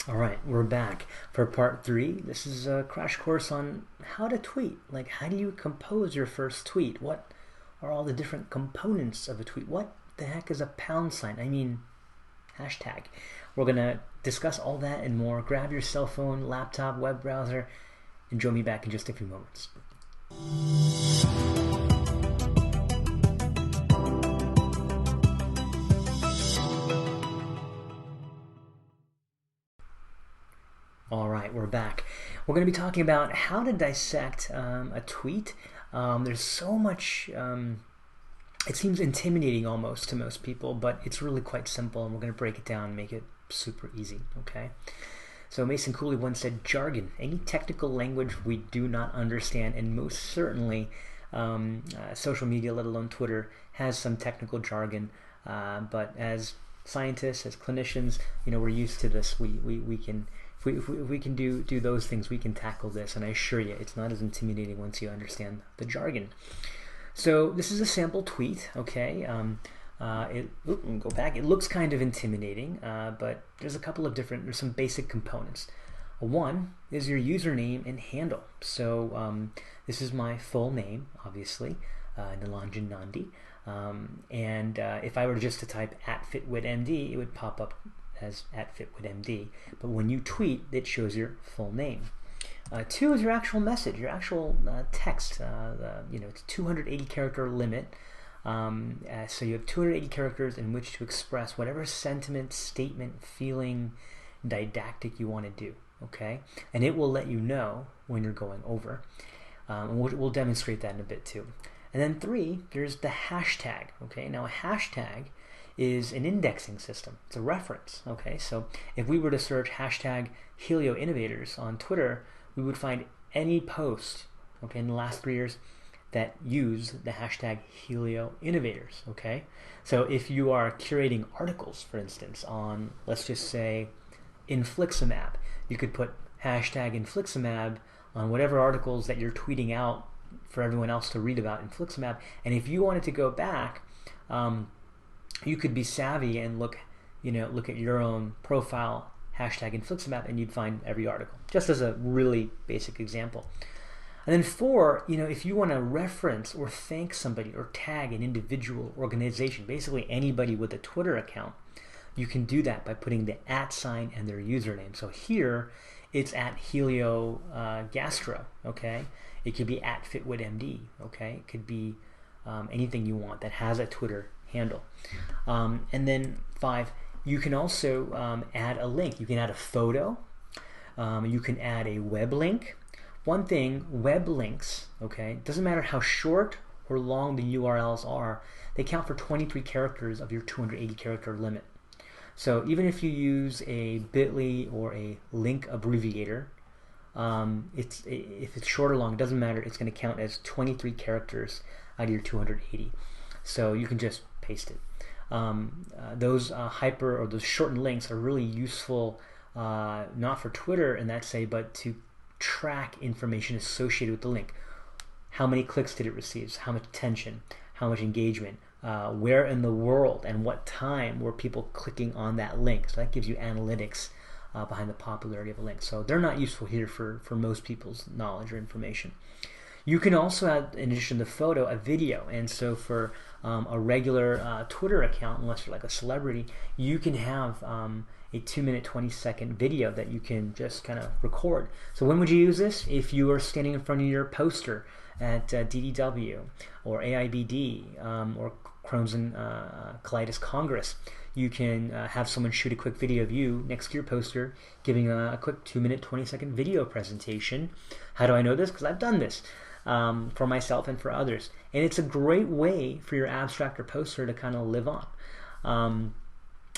All right, we're back for part three. This is a crash course on how to tweet. Like, how do you compose your first tweet? What are all the different components of a tweet? What the heck is a pound sign? I mean, hashtag. We're going to discuss all that and more. Grab your cell phone, laptop, web browser, and join me back in just a few moments. All right, we're back. We're going to be talking about how to dissect a tweet. There's so much, it seems intimidating almost to most people, but it's really quite simple, and we're going to break it down and make it super easy, okay? So Mason Cooley once said, jargon, any technical language we do not understand, and most certainly social media, let alone Twitter, has some technical jargon, but as scientists, as clinicians, we're used to this. We can... If we can do those things, we can tackle this, and I assure you, it's not as intimidating once you understand the jargon. So this is a sample tweet, okay? Go back. It looks kind of intimidating, but there's some basic components. One is your username and handle. So this is my full name, obviously, Nilanjan Nandi, and if I were just to type @FitwitMD, it would pop up as @FitwitMD, but when you tweet, it shows your full name. Two is your actual message, your actual text. It's 280 character limit, so you have 280 characters in which to express whatever sentiment, statement, feeling, didactic you want to do. Okay, and it will let you know when you're going over. And we'll demonstrate that in a bit too. And then three, there's the hashtag. Okay, now a hashtag is an indexing system. It's a reference, okay? So if we were to search hashtag Helio Innovators on Twitter, we would find any post, okay, in the last 3 years that use the hashtag Helio Innovators, okay? So if you are curating articles, for instance, on, let's just say, infliximab, you could put hashtag infliximab on whatever articles that you're tweeting out for everyone else to read about infliximab, and if you wanted to go back, you could be savvy and look at your own profile, hashtag infliximab, and you'd find every article, just as a really basic example. And then four, if you want to reference or thank somebody or tag an individual, organization, basically anybody with a Twitter account, you can do that by putting the @ and their username. So here, it's @Helio Gastro, okay? It could be @FitwitMD, okay? It could be anything you want that has a Twitter handle. And then five, you can also add a link. You can add a photo. You can add a web link. One thing, web links, okay, doesn't matter how short or long the URLs are, they count for 23 characters of your 280 character limit. So even if you use a bit.ly or a link abbreviator, if it's short or long, it doesn't matter. It's going to count as 23 characters out of your 280. So you can just paste it. Those those shortened links are really useful, not for Twitter in that say, but to track information associated with the link. How many clicks did it receive? How much attention? How much engagement? Where in the world and what time were people clicking on that link? So that gives you analytics behind the popularity of a link. So they're not useful here for most people's knowledge or information. You can also add, in addition to the photo, a video. And so for a regular Twitter account, unless you're like a celebrity, you can have a 2-minute, 20-second video that you can just kind of record. So when would you use this? If you are standing in front of your poster at DDW or AIBD or Crohn's and Colitis Congress, you can have someone shoot a quick video of you next to your poster giving a quick 2-minute, 20-second video presentation. How do I know this? Because I've done this for myself and for others. And it's a great way for your abstract or poster to kind of live on.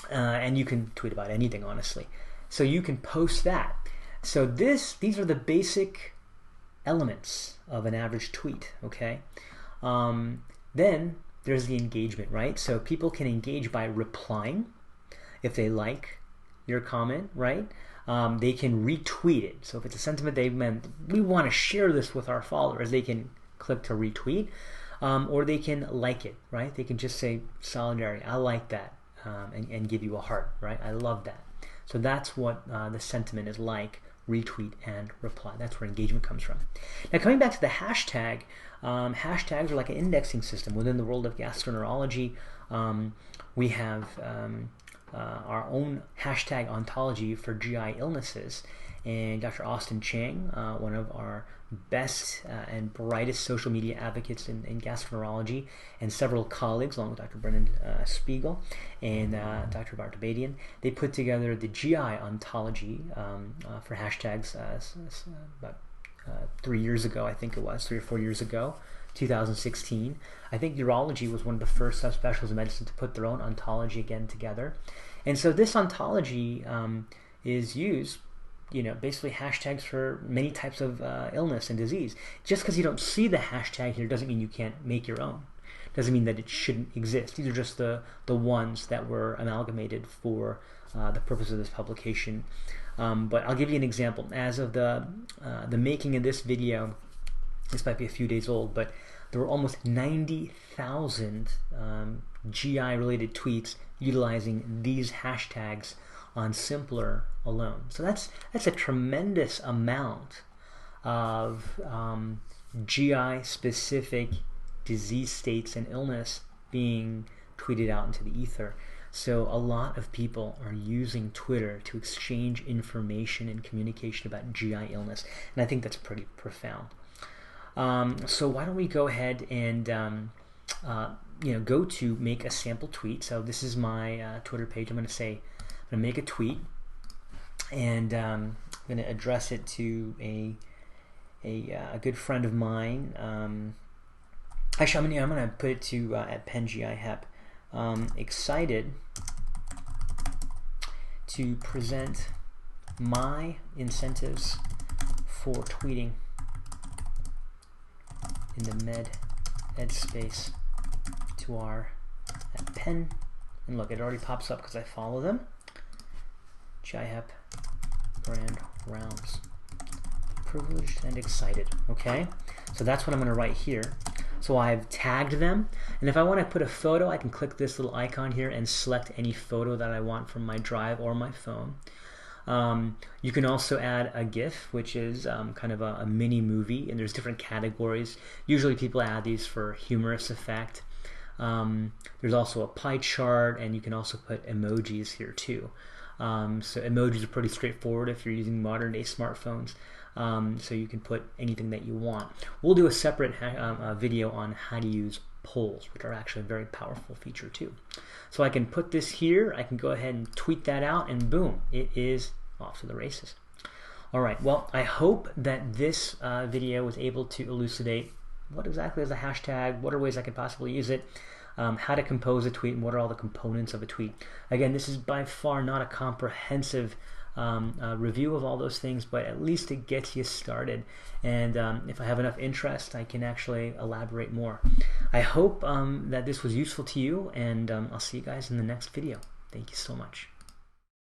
And you can tweet about anything, honestly. So you can post that. So these are the basic elements of an average tweet, okay? Then there's the engagement, right? So people can engage by replying if they like your comment, right? They can retweet it. So if it's a sentiment they meant, we want to share this with our followers, they can click to retweet, or they can like it, right? They can just say solidarity, I like that, and give you a heart, right? I love that. So that's what the sentiment is like, retweet and reply. That's where engagement comes from. Now coming back to the hashtag, hashtags are like an indexing system within the world of gastroenterology. We have our own hashtag ontology for GI illnesses, and Dr. Austin Chang, one of our best and brightest social media advocates in gastroenterology, and several colleagues along with Dr. Brennan Spiegel and Dr. Bart Badian, they put together the GI ontology for hashtags about 3 years ago, I think it was, 3 or 4 years ago, 2016. I think urology was one of the first subspecialties of medicine to put their own ontology again together. And so this ontology is used, basically hashtags for many types of illness and disease. Just because you don't see the hashtag here doesn't mean you can't make your own. Doesn't mean that it shouldn't exist. These are just the ones that were amalgamated for the purpose of this publication. But I'll give you an example. As of the making of this video, this might be a few days old, but there were almost 90,000 GI-related tweets utilizing these hashtags on Simpler alone. So that's a tremendous amount of GI-specific disease states and illness being tweeted out into the ether. So a lot of people are using Twitter to exchange information and communication about GI illness, and I think that's pretty profound. So why don't we go ahead and go to make a sample tweet. So this is my Twitter page. I'm going to make a tweet, and I'm going to address it to a good friend of mine. Actually, I'm going to put it to at PenGIHep. Excited to present my incentives for tweeting in the med ed space to our at Penn. And look, it already pops up because I follow them. GIHep brand rounds. Privileged and excited. Okay, so that's what I'm going to write here. So I've tagged them, and if I want to put a photo, I can click this little icon here and select any photo that I want from my drive or my phone. You can also add a GIF, which is kind of a mini movie, and there's different categories. Usually people add these for humorous effect. There's also a pie chart, and you can also put emojis here too. So emojis are pretty straightforward if you're using modern day smartphones. So you can put anything that you want. We'll do a separate video on how to use polls, which are actually a very powerful feature too. So I can put this here, I can go ahead and tweet that out, and boom, it is off to the races. Alright, well, I hope that this video was able to elucidate what exactly is a hashtag, what are ways I could possibly use it, how to compose a tweet, and what are all the components of a tweet. Again, this is by far not a comprehensive review of all those things, but at least it gets you started, and if I have enough interest, I can actually elaborate more. I hope that this was useful to you, and I'll see you guys in the next video. Thank you so much.